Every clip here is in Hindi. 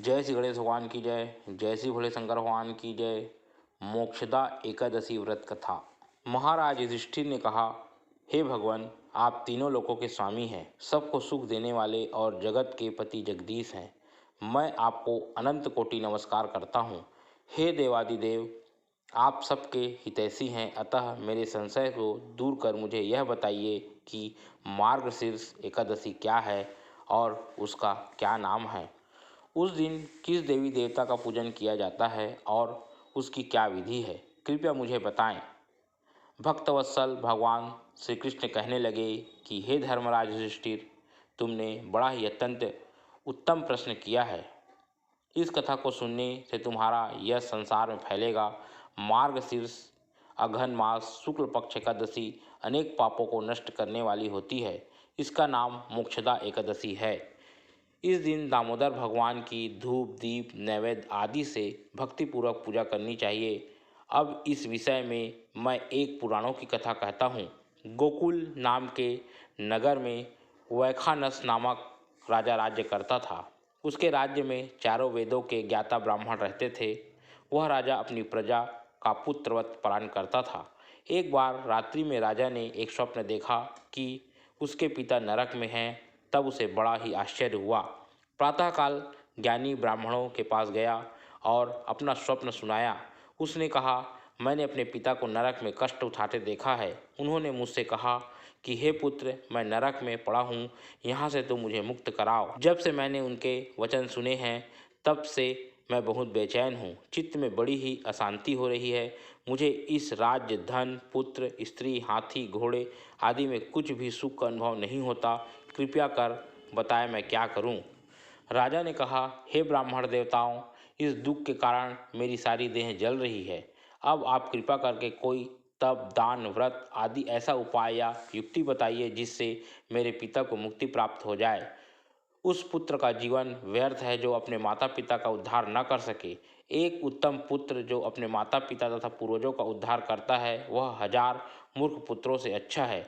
जय श्री गणेश भगवान की जय। जय श्री भोले शंकर भगवान की जय। मोक्षदा एकादशी व्रत कथा। महाराज युधिष्ठिर ने कहा, हे भगवान, आप तीनों लोकों के स्वामी हैं, सबको सुख देने वाले और जगत के पति जगदीश हैं। मैं आपको अनंत कोटि नमस्कार करता हूँ। हे देवादिदेव, आप सबके हितैषी हैं, अतः मेरे संशय को दूर कर मुझे यह बताइए कि मार्गशीर्ष एकादशी क्या है और उसका क्या नाम है। उस दिन किस देवी देवता का पूजन किया जाता है और उसकी क्या विधि है, कृपया मुझे बताएं। भक्तवत्सल भगवान श्री कृष्ण कहने लगे कि हे धर्मराज युधिष्ठिर, तुमने बड़ा ही अत्यंत उत्तम प्रश्न किया है। इस कथा को सुनने से तुम्हारा यह संसार में फैलेगा। मार्गशीर्ष अघन मास शुक्ल पक्ष एकादशी अनेक पापों को नष्ट करने वाली होती है। इसका नाम मोक्षदा एकादशी है। इस दिन दामोदर भगवान की धूप दीप नैवेद्य आदि से भक्तिपूर्वक पूजा करनी चाहिए। अब इस विषय में मैं एक पुराणों की कथा कहता हूँ। गोकुल नाम के नगर में वैखानस नामक राजा राज्य करता था। उसके राज्य में चारों वेदों के ज्ञाता ब्राह्मण रहते थे। वह राजा अपनी प्रजा का पुत्रवत पालन करता था। एक बार रात्रि में राजा ने एक स्वप्न देखा कि उसके पिता नरक में हैं। तब उसे बड़ा ही आश्चर्य हुआ। प्रातःकाल ज्ञानी ब्राह्मणों के पास गया और अपना स्वप्न सुनाया। उसने कहा, मैंने अपने पिता को नरक में कष्ट उठाते देखा है। उन्होंने मुझसे कहा कि हे पुत्र, मैं नरक में पड़ा हूँ, यहाँ से तो मुझे मुक्त कराओ। जब से मैंने उनके वचन सुने हैं तब से मैं बहुत बेचैन हूँ। चित्त में बड़ी ही अशांति हो रही है। मुझे इस राज्य, धन, पुत्र, स्त्री, हाथी, घोड़े आदि में कुछ भी सुख का अनुभव नहीं होता। कृपया कर बताएं मैं क्या करूं। राजा ने कहा, हे ब्राह्मण देवताओं, इस दुख के कारण मेरी सारी देह जल रही है। अब आप कृपा करके कोई तप, दान, व्रत आदि ऐसा उपाय या युक्ति बताइए जिससे मेरे पिता को मुक्ति प्राप्त हो जाए। उस पुत्र का जीवन व्यर्थ है जो अपने माता पिता का उद्धार न कर सके। एक उत्तम पुत्र जो अपने माता पिता तथा पूर्वजों का उद्धार करता है, वह 1000 मूर्ख पुत्रों से अच्छा है।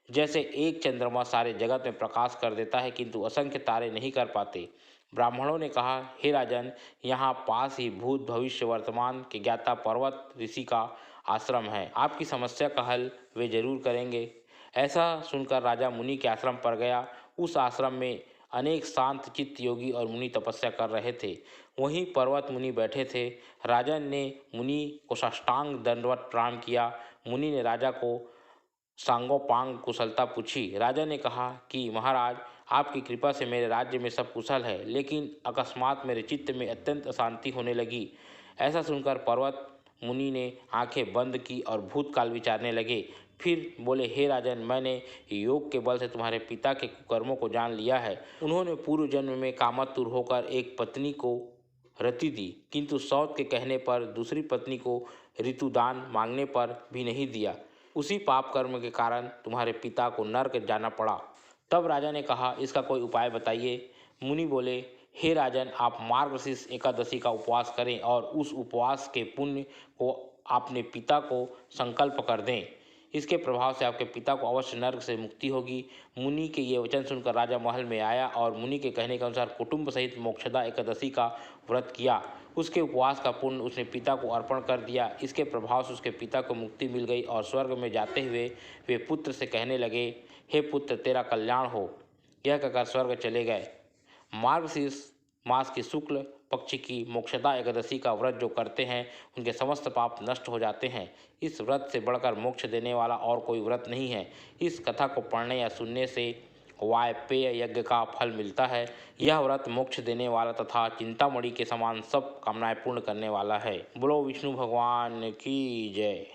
जैसे एक चंद्रमा सारे जगत में प्रकाश कर देता है किंतु असंख्य तारे नहीं कर पाते। ब्राह्मणों ने कहा, हे राजन, यहाँ पास ही भूत भविष्य वर्तमान के ज्ञाता पर्वत ऋषि का आश्रम है। आपकी समस्या का हल वे जरूर करेंगे। ऐसा सुनकर राजा मुनि के आश्रम पर गया। उस आश्रम में अनेक शांत चित्त योगी और मुनि तपस्या कर रहे थे। वहीं पर्वत मुनि बैठे थे। राजा ने मुनि को साष्टांग दंडवत प्रणाम किया। मुनि ने राजा को सांगोपांग कुशलता पूछी। राजा ने कहा कि महाराज, आपकी कृपा से मेरे राज्य में सब कुशल है, लेकिन अकस्मात मेरे चित्त में अत्यंत अशांति होने लगी। ऐसा सुनकर पर्वत मुनि ने आंखें बंद की और भूतकाल विचारने लगे। फिर बोले, हे राजन, मैंने योग के बल से तुम्हारे पिता के कुकर्मों को जान लिया है। उन्होंने पूर्व जन्म में कामातुर होकर एक पत्नी को रति दी, किंतु सौत के कहने पर दूसरी पत्नी को ऋतुदान मांगने पर भी नहीं दिया। उसी पाप कर्म के कारण तुम्हारे पिता को नरक जाना पड़ा। तब राजा ने कहा, इसका कोई उपाय बताइए। मुनि बोले, हे राजन, आप मार्गशीर्ष एकादशी का उपवास करें और उस उपवास के पुण्य को अपने पिता को संकल्प कर दें। इसके प्रभाव से आपके पिता को अवश्य नरक से मुक्ति होगी। मुनि के ये वचन सुनकर राजा महल में आया और मुनि के कहने के अनुसार कुटुंब सहित मोक्षदा एकादशी का व्रत किया। उसके उपवास का पुण्य उसने पिता को अर्पण कर दिया। इसके प्रभाव से उसके पिता को मुक्ति मिल गई और स्वर्ग में जाते हुए वे पुत्र से कहने लगे, हे पुत्र, तेरा कल्याण हो। यह कहकर स्वर्ग चले गए। मार्गशीर्ष मास की शुक्ल पक्ष की मोक्षदा एकादशी का व्रत जो करते हैं, उनके समस्त पाप नष्ट हो जाते हैं। इस व्रत से बढ़कर मोक्ष देने वाला और कोई व्रत नहीं है। इस कथा को पढ़ने या सुनने से वायपेय यज्ञ का फल मिलता है। यह व्रत मोक्ष देने वाला तथा चिंतामणि के समान सब कामनाएं पूर्ण करने वाला है। बोलो विष्णु भगवान की जय।